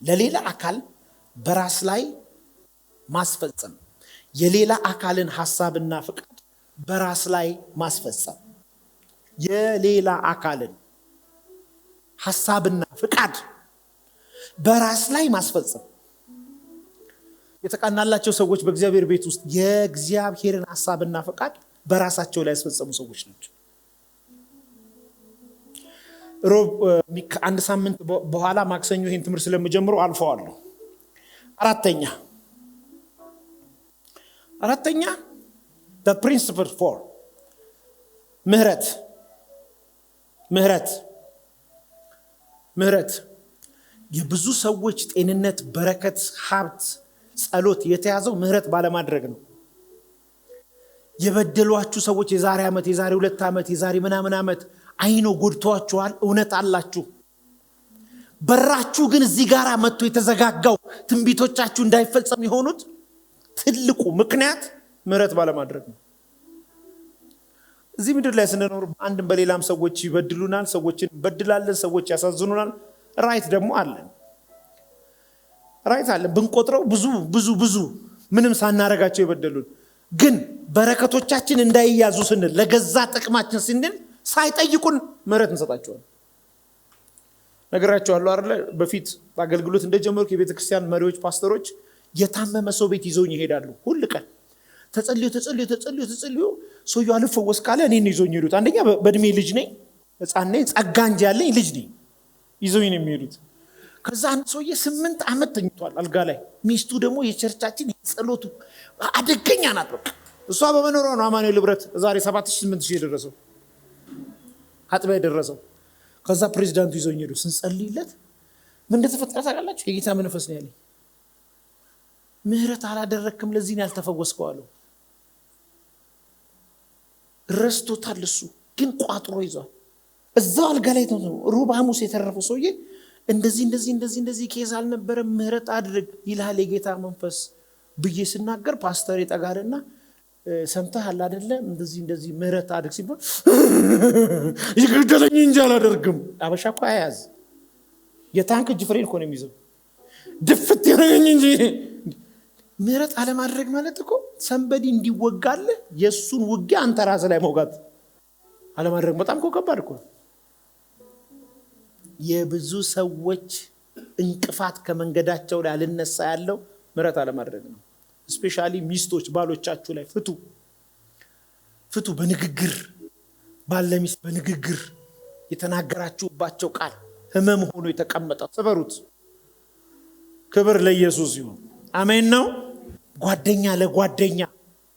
ለሌላ አካል በራስ ላይ ማስፈጸም፣ የሌላ አካልን ሐሳብና ፍቃድ በራስ ላይ ማስፈጸም። የሌላ አካልን ሐሳብና ፍቃድ በራስ ላይ ማስፈጸም። የተቃናላቸው ሰዎች በእግዚአብሔር ቤት ውስጥ የእግዚአብሔርን ሐሳብና ፍቃድ በራሳቸው ላይ ያስፈጸሙ ሰዎች ናቸው። ሮብ አንድ ሳምንት በኋላ ማክሰኞ ይሄን ትምህርት ስለምጀምረው አልፈዋለሁ። አራተኛ the principle for ምህረት ምህረት የብዙ ሰዎች ጤንነት፣ በረከት፣ ሀብት፣ ጸሎት የተያዘው ምህረት ባለማድረግ ነው። የበደሏችሁ ሰዎች የዛሬ ዓመት፣ የዛሬ 2 ዓመት፣ የዛሬ ምናምን ዓመት አይኖ ጎድቷችኋል። እውነት አላችሁ። በራችሁ ግን እዚህ ጋር መጥቶ የተዘጋጋው ትንቢቶቻችሁ እንዳይፈጸም የሆኑት ትልቁ ምክንያት ምህረት ባለማድረግ ነው። እዚህ ምድር ላይ ስንኖር አንድም በሌላም ሰዎች ይበድሉናል፣ ሰዎችን በድላለን፣ ሰዎች ያሳዝኑናል። ራይት ደግሞ አለን። ራይት አለን ብንቆጥረው ብዙ ምንም ሳናረጋቸው ይበደሉን። ግን በረከቶቻችን እንዳይያዙ ስንል ለገዛ ጥቅማችን ስንል ሳይጠይቁን ምህረት እንሰጣቸዋለን። ነገራቸዋለሁ አይደል? በፊት አገልግሎት እንደጀመርኩ የቤተክርስቲያን መሪዎች፣ ፓስተሮች የታመመ ሰው ቤት ይዘውኝ ይሄዳሉ። ሁሉ ቀን ተጸልዮ ሰውየው አልፈወስ ካለ እኔን ይዘውኝ ይሄዱት። አንደኛ በእድሜ ልጅ ነኝ፣ ሕፃን ነኝ፣ ጸጋ እንጂ ያለኝ ልጅ ነኝ። ይዘውኝ ነው የሚሄዱት። ከዛ አንድ ሰውዬ 8 ዓመት ተኝቷል አልጋ ላይ። ሚስቱ ደግሞ የቸርቻችን የጸሎቱ አደገኛ ናት። በቃ እሷ በመኖሯ ነው አማኑኤል ህብረት ዛሬ 7,000-8,000 የደረሰው አጥቢያ የደረሰው። ከዛ ፕሬዚዳንቱ ይዘውኝ ሄዱ። ስንጸልይለት ምን እንደተፈጠረ ታውቃላችሁ? የጌታ መንፈስ ነው ያለኝ። ምህረት አላደረክም፣ ለዚህ ነው ያልተፈወስከው አለው። ረስቶታል። እሱ ግን ቋጥሮ ይዟል። እዛው አልጋ ላይ ነው ሩብ ሐሙስ የተረፈው ሰውዬ እንደዚህ ኬዝ አልነበረም፣ ምህረት አድርግ ይልሃል የጌታ መንፈስ ብዬ ስናገር ፓስተር ይጠጋልና ሰምተሃል አይደለ? እንደዚህ ምህረት አድርግ ሲባል ይገደለኝ እንጂ አላደርግም። አበሻ እኮ አያዝ የታንክ እጅ ፍሬን እኮ ነው የሚይዘው። ድፍት ያደረገኝ እንጂ ምህረት አለማድረግ ማለት እኮ ሰንበዲ እንዲወጋልህ የሱን ውጊያ አንተ ራስህ ላይ መውጋት አለማድረግ በጣም እኮ ከባድ እኮ። የብዙ ሰዎች እንቅፋት ከመንገዳቸው ላይ አልነሳ ያለው ምህረት አለማድረግ ነው። ስፔሻሊ ሚስቶች ባሎቻችሁ ላይ ፍቱ። በንግግር ባለሚስት በንግግር የተናገራችሁባቸው ቃል ህመም ሆኖ የተቀመጠው ሰበሩት። ክብር ለኢየሱስ ይሁን። አሜን ነው። ጓደኛ ለጓደኛ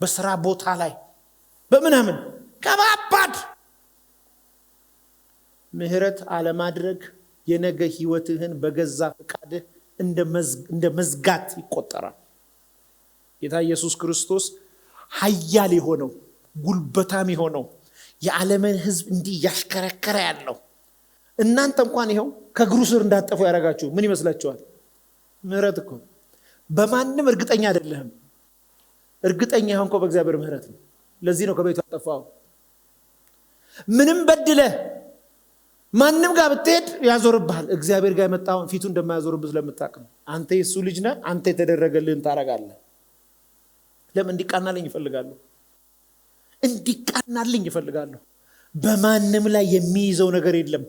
በስራ ቦታ ላይ በምናምን ከባባድ ምህረት አለማድረግ የነገ ህይወትህን በገዛ ፈቃድህ እንደ መዝጋት ይቆጠራል። ጌታ ኢየሱስ ክርስቶስ ኃያል የሆነው ጉልበታም የሆነው የዓለምን ህዝብ እንዲህ ያሽከረከረ ያለው እናንተ እንኳን ይሄው ከእግሩ ስር እንዳጠፉ ያደረጋችሁ ምን ይመስላችኋል? ምህረት እኮ በማንም እርግጠኛ አይደለህም። እርግጠኛ ሆንከው በእግዚአብሔር ምህረት ነው። ለዚህ ነው ከቤቱ ያጠፋው። ምንም በድለ ማንም ጋር ብትሄድ ያዞርብሃል። እግዚአብሔር ጋር የመጣውን ፊቱ እንደማያዞርብህ ስለምታውቅ ነው። አንተ የሱ ልጅ ነህ። አንተ የተደረገልህን ታረጋለህ። ለምን? እንዲቃናልኝ ይፈልጋለሁ። በማንም ላይ የሚይዘው ነገር የለም።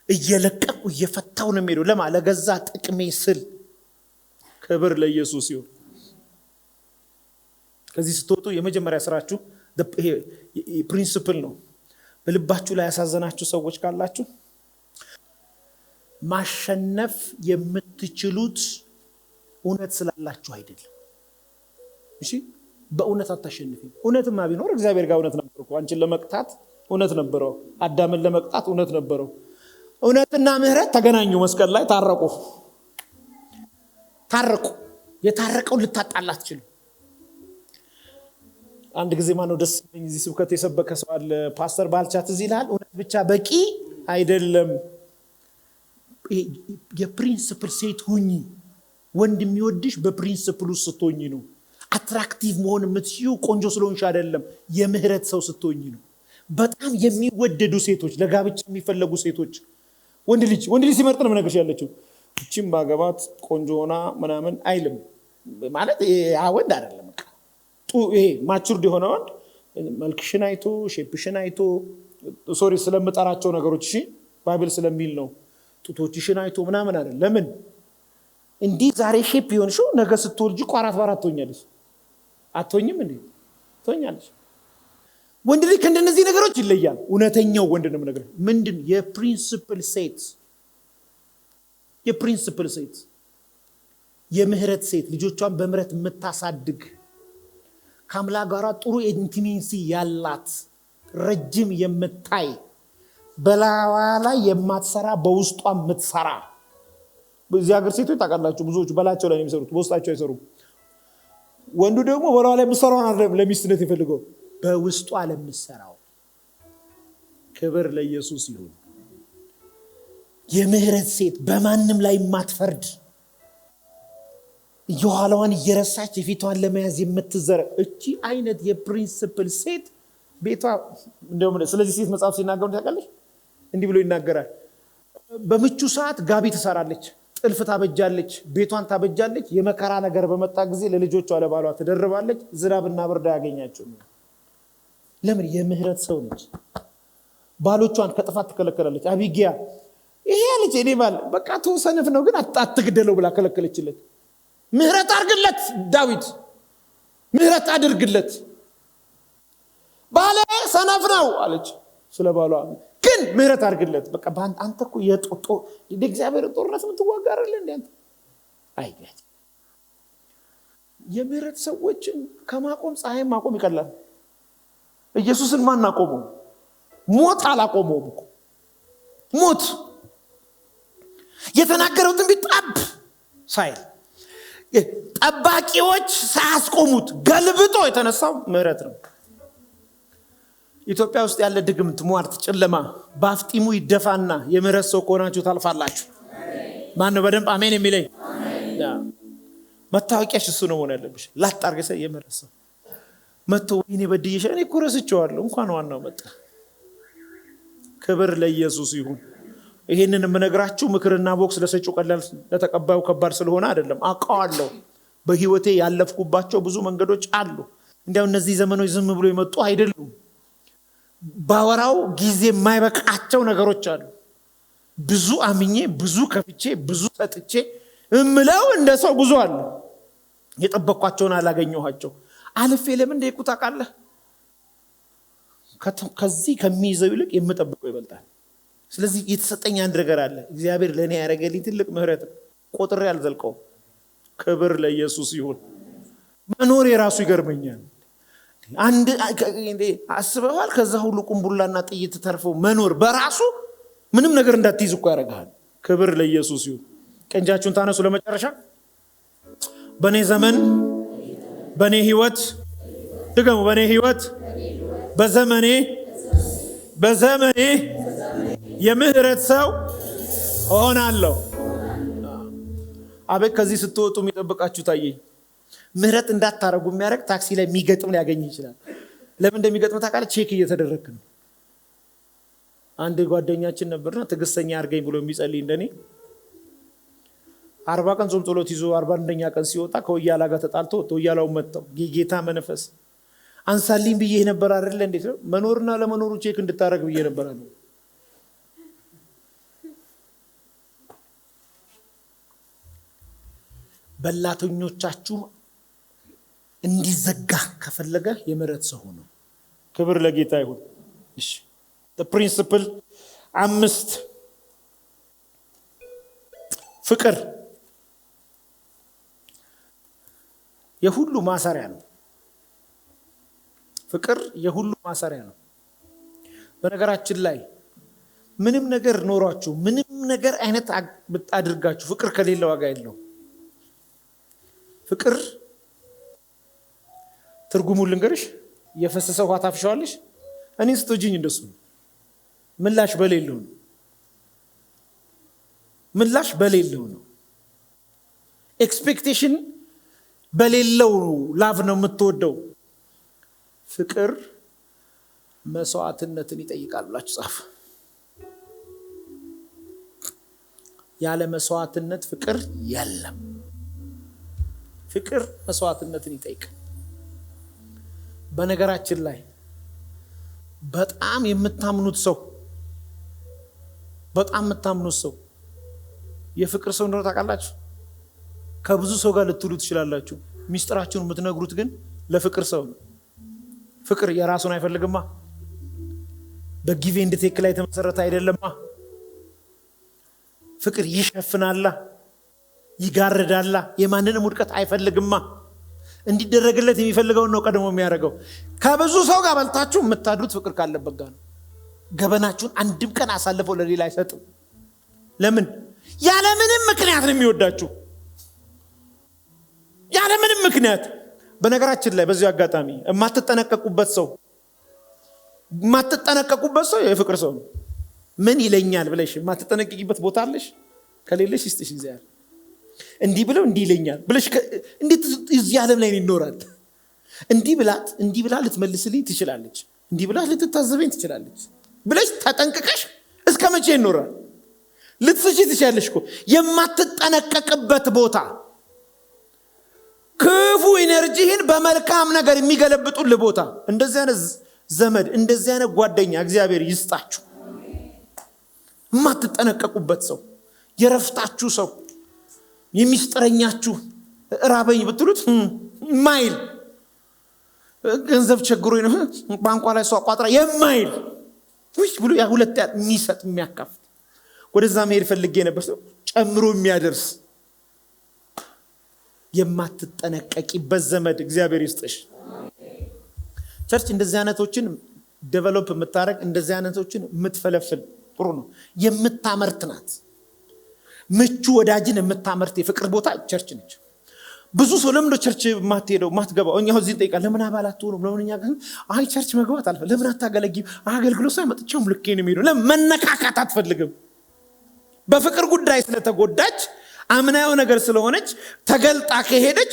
እየለቀቁ እየፈታው ነው የሚሄደው። ለገዛ ጥቅሜ ስል። ክብር ለኢየሱስ ይሁን። ከዚህ ስትወጡ የመጀመሪያ ስራችሁ ፕሪንሲፕል ነው። በልባችሁ ላይ ያሳዘናችሁ ሰዎች ካላችሁ ማሸነፍ የምትችሉት እውነት ስላላችሁ አይደለም። እሺ፣ በእውነት አታሸንፊም። እውነትማ ቢኖር እግዚአብሔር ጋር እውነት ነበር እኮ። አንቺን ለመቅጣት እውነት ነበረው። አዳምን ለመቅጣት እውነት ነበረው። እውነትና ምህረት ተገናኙ፣ መስቀል ላይ ታረቁ። የታረቀው ልታጣላ አትችልም። አንድ ጊዜ ማነው ደስ የሚለኝ እዚህ ስብከት የሰበከ ሰው አለ። ፓስተር ባልቻት እዚህ ይላል፣ እውነት ብቻ በቂ አይደለም፣ የፕሪንሲፕል ሴት ሁኚ። ወንድ የሚወድሽ በፕሪንሲፕሉ ስትሆኚ ነው። አትራክቲቭ መሆን የምትችይው ቆንጆ ስለሆንሽ አይደለም፣ የምህረት ሰው ስትሆኚ ነው። በጣም የሚወደዱ ሴቶች፣ ለጋብቻ የሚፈለጉ ሴቶች ወንድ ልጅ ሲመርጥ ነው የምነግርሽ ያለችው። እቺም ባገባት ቆንጆ ሆና ምናምን አይልም ማለት ያ ወንድ አይደለም። ይሄ ማቹርድ የሆነ ወንድ መልክሽን አይቶ ሼፕሽን አይቶ ስለምጠራቸው ነገሮች እሺ ባይብል ስለሚል ነው። ጡቶችሽን አይቶ ምናምን አይደለም። ለምን እንዲህ ዛሬ ሼፕ ይሆንሽው ነገ ስትወልጂ 4 በ4 ትሆኛለሽ። አትሆኝም እንዴ? ትሆኛለሽ። ወንድ ልጅ ከእንደነዚህ ነገሮች ይለያል። እውነተኛው ወንድ ነው ነገር ምንድን? የፕሪንሲፕል ሴት የምህረት ሴት ልጆቿን በምህረት የምታሳድግ ከአምላክ ጋር ጥሩ ኢንቲሜሲ ያላት ረጅም የምታይ በላዋ ላይ የማትሰራ በውስጧ የምትሰራ። በዚህ ሀገር ሴቶች ታውቃላችሁ ብዙዎቹ በላቸው ላይ የሚሰሩት በውስጣቸው አይሰሩም። ወንዱ ደግሞ በላዋ ላይ የምትሰራውን አይደለም ለሚስትነት ይፈልገው በውስጧ ለምትሰራው። ክብር ለኢየሱስ ይሁን። የምህረት ሴት በማንም ላይ የማትፈርድ የኋላዋን እየረሳች የፊቷን ለመያዝ የምትዘረ እቺ አይነት የፕሪንሲፕል ሴት ቤቷ እንደውም ስለዚህ ሴት መጽሐፍ ሲናገሩ ታውቃለች እንዲህ ብሎ ይናገራል። በምቹ ሰዓት ጋቢ ትሰራለች፣ ጥልፍ ታበጃለች፣ ቤቷን ታበጃለች። የመከራ ነገር በመጣ ጊዜ ለልጆቿ ለባሏ ትደርባለች። ዝናብና ብርድ አያገኛቸው። ለምን? የምህረት ሰው ነች። ባሎቿን ከጥፋት ትከለከላለች። አቢጊያ ይሄ ልጅ እኔ ባል በቃ ተወሰነፍ ነው ግን አትግደለው ብላ ከለከለችለት። ምህረት አድርግለት ዳዊት፣ ምህረት አድርግለት። ባለ ሰነፍ ነው አለች ስለ ባሏ፣ ግን ምህረት አድርግለት። በቃ አንተ እኮ የጦጦ እግዚአብሔር ጦርነት የምትዋጋ አይደል እንዴ አንተ? አይገት የምህረት ሰዎችን ከማቆም ፀሐይን ማቆም ይቀላል። ኢየሱስን ማን አቆመው? ሞት አላቆመውም እኮ። ሞት የተናገረው ትንቢት ጠብ ሳይል ጠባቂዎች ሳያስቆሙት ገልብጦ የተነሳው ምህረት ነው። ኢትዮጵያ ውስጥ ያለ ድግምት፣ ሟርት፣ ጨለማ ባፍጢሙ ይደፋና የምህረት ሰው ከሆናችሁ ታልፋላችሁ። ማን ነው በደንብ አሜን የሚለኝ? መታወቂያሽ እሱ ነው ሆነ ያለብሽ። ላጣርገሰ የምህረት ሰው መጥቶ ወይኔ በድዬሽ እኔ እኮ ረስቼዋለሁ እንኳን ዋናው መጣ። ክብር ለኢየሱስ ይሁን። ይሄንን የምነግራችሁ ምክርና ቦክስ ለሰጪው ቀላል ለተቀባዩ ከባድ ስለሆነ አይደለም። አውቀዋለሁ። በህይወቴ ያለፍኩባቸው ብዙ መንገዶች አሉ። እንዲያው እነዚህ ዘመኖች ዝም ብሎ የመጡ አይደሉም። ባወራው ጊዜ የማይበቃቸው ነገሮች አሉ። ብዙ አምኜ ብዙ ከፍቼ ብዙ ሰጥቼ እምለው እንደ ሰው ብዙ አለ። የጠበቅኳቸውን አላገኘኋቸው። አልፌ ለምን እንደይቁ ታውቃለህ? ከዚህ ከሚይዘው ይልቅ የምጠብቀው ይበልጣል። ስለዚህ የተሰጠኝ አንድ ነገር አለ። እግዚአብሔር ለኔ ያደረገልኝ ትልቅ ምህረት ቆጥሬ አልዘልቀውም። ክብር ለኢየሱስ ይሁን። መኖር የራሱ ይገርመኛል። አንድ አስበዋል። ከዛ ሁሉ ቁምቡላና ጥይት ተርፎ መኖር በራሱ ምንም ነገር እንዳትይዝ እኮ ያደርጋል። ክብር ለኢየሱስ ይሁን። ቀንጃችሁን ታነሱ ለመጨረሻ። በኔ ዘመን በኔ ህይወት ድገሙ። በኔ ህይወት በዘመኔ የምህረት ሰው ሆናለሁ። አቤት ከዚህ ስትወጡ የሚጠብቃችሁ ታየኝ። ምህረት እንዳታረጉ የሚያደርግ ታክሲ ላይ የሚገጥም ሊያገኝ ይችላል። ለምን እንደሚገጥም ታውቃለህ? ቼክ እየተደረግክ ነው። አንድ ጓደኛችን ነበርና ትዕግስተኛ አድርገኝ ብሎ የሚጸልይ እንደኔ 40 ቀን ጾም ጸሎት ይዞ 41ኛ ቀን ሲወጣ ከወያላ ጋር ተጣልቶ ወያላው መጣው። ጌታ መንፈስ አንሳልኝ ብዬ ነበር አይደል? እንዴት ነው መኖርና ለመኖሩ ቼክ እንድታረግ ብዬ ነበር አለ። በላተኞቻችሁ እንዲዘጋ ከፈለገ የምህረት ሰው ሆኖ። ክብር ለጌታ ይሁን። እሺ the principle 5 ፍቅር የሁሉ ማሰሪያ ነው። ፍቅር የሁሉ ማሰሪያ ነው። በነገራችን ላይ ምንም ነገር ኖሯችሁ ምንም ነገር አይነት አድርጋችሁ ፍቅር ከሌለ ዋጋ የለውም። ፍቅር ትርጉሙን ልንገርሽ። የፈሰሰ ውሃ ታፍሻዋለሽ። እኔን ስትወጂኝ እንደሱ ምላሽ በሌለው ነው። ምላሽ በሌለው ነው። ኤክስፔክቴሽን በሌለው ላቭ ነው የምትወደው። ፍቅር መስዋዕትነትን ይጠይቃል ብላችሁ ጻፉ። ያለ መስዋዕትነት ፍቅር የለም። ፍቅር መስዋዕትነትን ይጠይቃል። በነገራችን ላይ በጣም የምታምኑት ሰው የፍቅር ሰው እንደሆነ ታውቃላችሁ። ከብዙ ሰው ጋር ልትሉ ትችላላችሁ። ሚስጥራችሁን የምትነግሩት ግን ለፍቅር ሰው ነው። ፍቅር የራሱን አይፈልግማ። በጊቭ ኤንድ ቴክ ላይ የተመሰረተ አይደለማ። ፍቅር ይሸፍናላ፣ ይጋርዳላ፣ የማንንም ውድቀት አይፈልግማ። እንዲደረግለት የሚፈልገውን ነው ቀድሞ የሚያደርገው። ከብዙ ሰው ጋር በልታችሁ የምታድሩት ፍቅር ካለበት ጋር ነው። ገበናችሁን አንድም ቀን አሳልፈው ለሌላ አይሰጥም። ለምን? ያለ ምንም ምክንያት ነው የሚወዳችሁ። ያለ ምንም ምክንያት። በነገራችን ላይ በዚህ አጋጣሚ የማትጠነቀቁበት ሰው የፍቅር ሰው ነው። ምን ይለኛል ብለሽ የማትጠነቀቂበት ቦታ አለሽ? ከሌለሽ ይስጥሽ እግዚአብሔር። እንዲህ ብለው እንዲህ ይለኛል ብለሽ እንዴት እዚህ ዓለም ላይ ይኖራል? እንዲህ ብላ ልትመልስልኝ ትችላለች፣ እንዲህ ብላ ልትታዘበኝ ትችላለች ብለሽ ተጠንቅቀሽ እስከ መቼ ይኖራል? ልትስቺ ትችላለሽ እኮ። የማትጠነቀቅበት ቦታ ክፉ ኢነርጂህን በመልካም ነገር የሚገለብጡልህ ቦታ። እንደዚህ አይነት ዘመድ፣ እንደዚህ አይነት ጓደኛ እግዚአብሔር ይስጣችሁ። የማትጠነቀቁበት ሰው፣ የረፍታችሁ ሰው፣ የሚስጥረኛችሁ፣ ራበኝ ብትሉት ማይል፣ ገንዘብ ቸግሮኝ ነው ባንኳ ላይ ሰው አቋጥራ የማይል ብሎ ያ ሁለት የሚሰጥ የሚያካፍል፣ ወደዛ መሄድ ፈልጌ ነበር ሰው ጨምሮ የሚያደርስ። የማትጠነቀቂበት ዘመድ እግዚአብሔር ይስጥሽ። ቸርች እንደዚህ አይነቶችን ዴቨሎፕ የምታረግ፣ እንደዚህ አይነቶችን የምትፈለፍል ጥሩ ነው። የምታመርት ናት። ምቹ ወዳጅን የምታመርት የፍቅር ቦታ ቸርች ነች። ብዙ ሰው ለምን ቸርች ማትሄደው ማትገባው? እኛው እዚህ ጠይቃ ለምን አባላት ሆኖ ለምን እኛ ግን አይ ቸርች መግባት አልፈ ለምን አታገለግም? አገልግሎት ሳይመጥቻም ልኬ ነው የሚሄደው። ለምን መነካካት አትፈልግም? በፍቅር ጉዳይ ስለተጎዳች አምናየው ነገር ስለሆነች ተገልጣ ከሄደች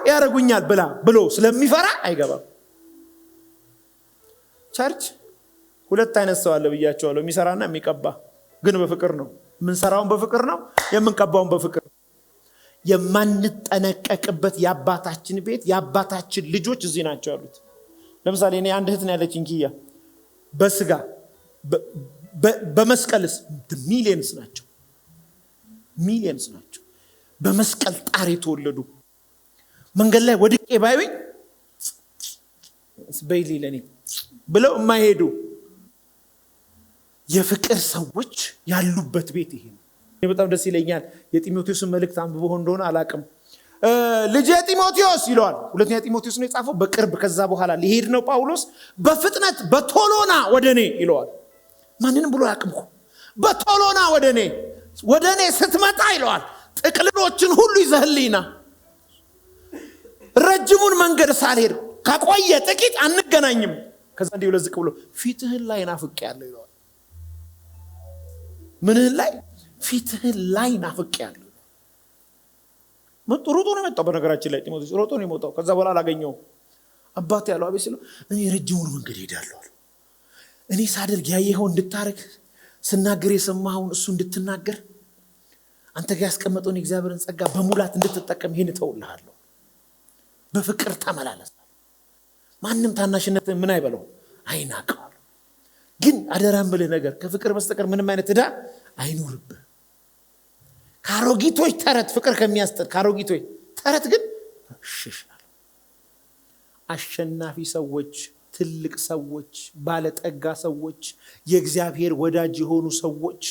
ያረጉኛል ብሎ ስለሚፈራ አይገባም። ቸርች ሁለት አይነት ሰው አለ ብያቸዋለሁ። የሚሰራና የሚቀባ። ግን በፍቅር ነው የምንሰራውን፣ በፍቅር ነው የምንቀባውን፣ በፍቅር። የማንጠነቀቅበት የአባታችን ቤት የአባታችን ልጆች እዚህ ናቸው ያሉት። ለምሳሌ እኔ አንድ እህት ነው ያለችኝ ኪያ። በስጋ በመስቀልስ ሚሊየንስ ናቸው። በመስቀል ጣር የተወለዱ መንገድ ላይ ወድቄ ባይወኝ በይሊ ለኔ ብለው የማይሄዱ የፍቅር ሰዎች ያሉበት ቤት ይሄ ነው። በጣም ደስ ይለኛል። የጢሞቴዎስን መልእክት አንብቦ እንደሆነ አላቅም። ልጄ ጢሞቴዎስ ይለዋል። ሁለተኛ ጢሞቴዎስ ነው የጻፈው። በቅርብ ከዛ በኋላ ሊሄድ ነው ጳውሎስ። በፍጥነት በቶሎና ወደኔ ይለዋል። ማንንም ብሎ ያቅምኩ በቶሎና ወደኔ ስትመጣ ይለዋል። ጥቅልሎችን ሁሉ ይዘህልኝና ረጅሙን መንገድ ሳልሄድ ከቆየ ጥቂት አንገናኝም። ከዛ እንዲህ ብሎ ዝቅ ብሎ ፊትህን ላይ ናፍቄያለሁ ይለዋል። ምንህን ላይ? ፊትህን ላይ ናፍቄያለሁ። ሮጦ ነው የመጣው። በነገራችን ላይ ጢሞቴዎስ ሮጦ ነው የመጣው። ከዛ በኋላ አላገኘውም። አባቴ ያለው አቤት ሲለው እኔ ረጅሙን መንገድ ሄዳለሁ። እኔ ሳደርግ ያየኸው እንድታረግ፣ ስናገር የሰማኸውን እሱ እንድትናገር፣ አንተ ጋር ያስቀመጠውን የእግዚአብሔርን ጸጋ በሙላት እንድትጠቀም ይሄን እተውልሃለሁ። በፍቅር ተመላለስ። ማንም ታናሽነትን ምን አይበለው አይናቀው። ግን አደራም ብለህ ነገር ከፍቅር በስተቀር ምንም አይነት ዕዳ አይኖርብህ። ካሮጊቶች ተረት ፍቅር ከሚያስጠር ካሮጊቶች ተረት ግን ሽሻል። አሸናፊ ሰዎች፣ ትልቅ ሰዎች፣ ባለጠጋ ሰዎች፣ የእግዚአብሔር ወዳጅ የሆኑ ሰዎች፣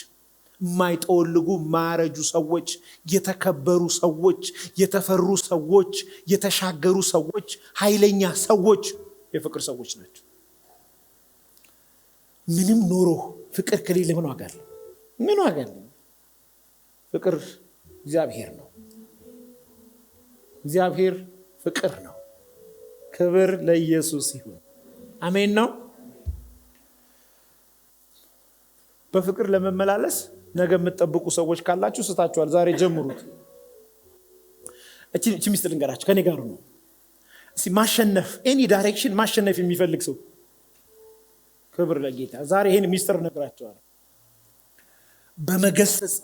የማይጠወልጉ ማረጁ ሰዎች፣ የተከበሩ ሰዎች፣ የተፈሩ ሰዎች፣ የተሻገሩ ሰዎች፣ ኃይለኛ ሰዎች የፍቅር ሰዎች ናቸው። ምንም ኖሮ ፍቅር ከሌለ ምን ዋጋ አለው? ምን ዋጋ አለው? ፍቅር እግዚአብሔር ነው። እግዚአብሔር ፍቅር ነው። ክብር ለኢየሱስ ይሁን። አሜን ነው። በፍቅር ለመመላለስ ነገ የምትጠብቁ ሰዎች ካላችሁ ስታችኋል። ዛሬ ጀምሩት። እቺ ሚስጥር ልንገራችሁ፣ ከኔ ጋር ነው። ማሸነፍ ኤኒ ዳይሬክሽን ማሸነፍ የሚፈልግ ሰው ክብር ለጌታ። ዛሬ ይሄን ሚስጥር ነግራችኋለሁ። በመገሰጽ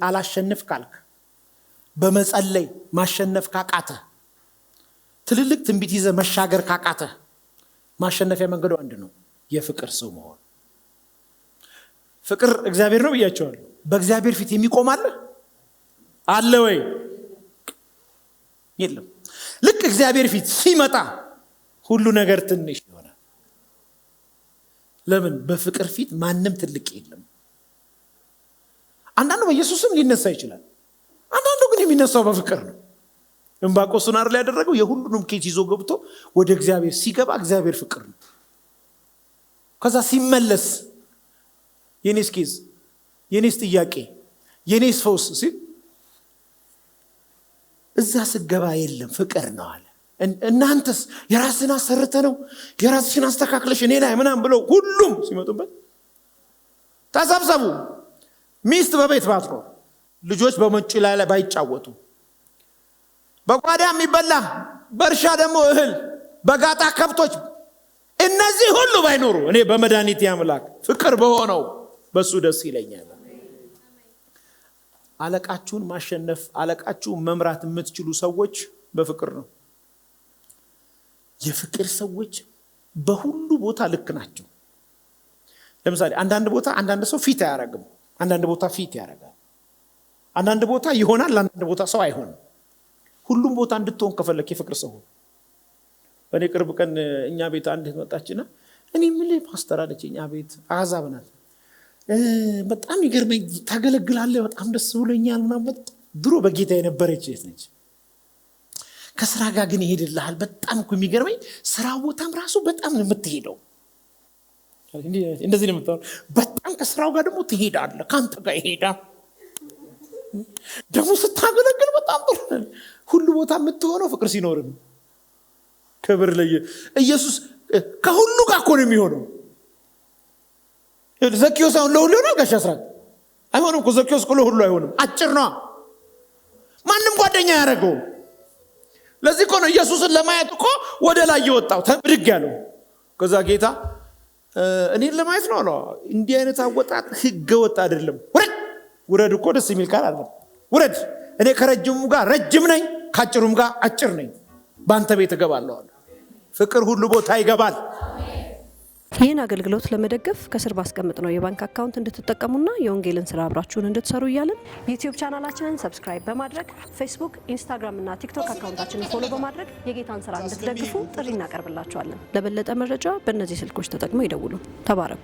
አላሸንፍ ካልክ፣ በመጸለይ ማሸነፍ ካቃተ፣ ትልልቅ ትንቢት ይዘህ መሻገር ካቃተ፣ ማሸነፊያ መንገዱ አንድ ነው፣ የፍቅር ሰው መሆን። ፍቅር እግዚአብሔር ነው ብያቸዋለሁ። በእግዚአብሔር ፊት የሚቆም አለ ወይ? የለም። ልክ እግዚአብሔር ፊት ሲመጣ ሁሉ ነገር ትንሽ ይሆናል። ለምን? በፍቅር ፊት ማንም ትልቅ የለም። አንዳንዱ በኢየሱስም ሊነሳ ይችላል። አንዳንዱ ግን የሚነሳው በፍቅር ነው። ዕንባቆስን አይደል ያደረገው? የሁሉንም ኬዝ ይዞ ገብቶ ወደ እግዚአብሔር ሲገባ እግዚአብሔር ፍቅር ነው። ከዛ ሲመለስ የኔስ ኬዝ፣ የኔስ ጥያቄ፣ የኔስ ፈውስ ሲል እዛ ስገባ የለም ፍቅር ነው አለ። እናንተስ የራስን አሰርተ ነው የራስሽን አስተካክለሽ እኔ ላይ ምናምን ብለው ሁሉም ሲመጡበት ተሰብሰቡ። ሚስት በቤት ባትኖር፣ ልጆች በመጪ ላይ ባይጫወቱ፣ በጓዳ የሚበላ በእርሻ ደግሞ እህል፣ በጋጣ ከብቶች፣ እነዚህ ሁሉ ባይኖሩ እኔ በመድኃኒቴ አምላክ ፍቅር በሆነው በሱ ደስ ይለኛል። አለቃችሁን ማሸነፍ፣ አለቃችሁን መምራት የምትችሉ ሰዎች በፍቅር ነው። የፍቅር ሰዎች በሁሉ ቦታ ልክ ናቸው። ለምሳሌ አንዳንድ ቦታ አንዳንድ ሰው ፊት አያረግም፣ አንዳንድ ቦታ ፊት ያረጋል። አንዳንድ ቦታ ይሆናል፣ አንዳንድ ቦታ ሰው አይሆንም። ሁሉም ቦታ እንድትሆን ከፈለክ የፍቅር ሰው። እኔ ቅርብ ቀን እኛ ቤት አንድ መጣችና እኔ ምን ፓስተር አለች፣ እኛ ቤት አዛብ ናት፣ በጣም ይገርመኝ ታገለግላለህ፣ በጣም ደስ ብሎኛል ምናምን። ድሮ በጌታ የነበረች ነች። ከስራ ጋር ግን ይሄድልሃል። በጣም እኮ የሚገርመኝ ስራ ቦታም ራሱ በጣም ነው የምትሄደው። እንደዚህ ነው የምትሆነው። በጣም ከስራው ጋር ደግሞ ትሄዳለህ፣ ካንተ ጋር ይሄዳል። ደግሞ ስታገለግል በጣም ጥሩ። ሁሉ ቦታ የምትሆነው ፍቅር ሲኖር ነው። ክብር ለኢየሱስ። ከሁሉ ጋር እኮ ነው የሚሆነው። ዘኪዮስ አሁን ለሁሉ ይሆናል ጋሽ አስራት አይሆንም እኮ። ዘኪዮስ እኮ ለሁሉ አይሆንም፣ አጭር ነው። ማንም ጓደኛ ያደረገው። ለዚህ እኮ ነው ኢየሱስን ለማየት እኮ ወደ ላይ የወጣው ብድግ ያለው። ከዛ ጌታ እኔን ለማየት ነው አለው። እንዲህ አይነት አወጣጥ ህገ ወጥ አይደለም። ውረድ እኮ ደስ የሚል ቃል አለ። ውረድ፣ እኔ ከረጅሙ ጋር ረጅም ነኝ፣ ካጭሩም ጋር አጭር ነኝ፣ በአንተ ቤት እገባለሁ አለ። ፍቅር ሁሉ ቦታ ይገባል። ይህን አገልግሎት ለመደገፍ ከስር ባስቀምጥነው የባንክ አካውንት እንድትጠቀሙና የወንጌልን ስራ አብራችሁን እንድትሰሩ እያልን ዩቲዩብ ቻናላችንን ሰብስክራይብ በማድረግ ፌስቡክ፣ ኢንስታግራም እና ቲክቶክ አካውንታችንን ፎሎ በማድረግ የጌታን ስራ እንድትደግፉ ጥሪ እናቀርብላችኋለን። ለበለጠ መረጃ በእነዚህ ስልኮች ተጠቅመው ይደውሉ። ተባረኩ።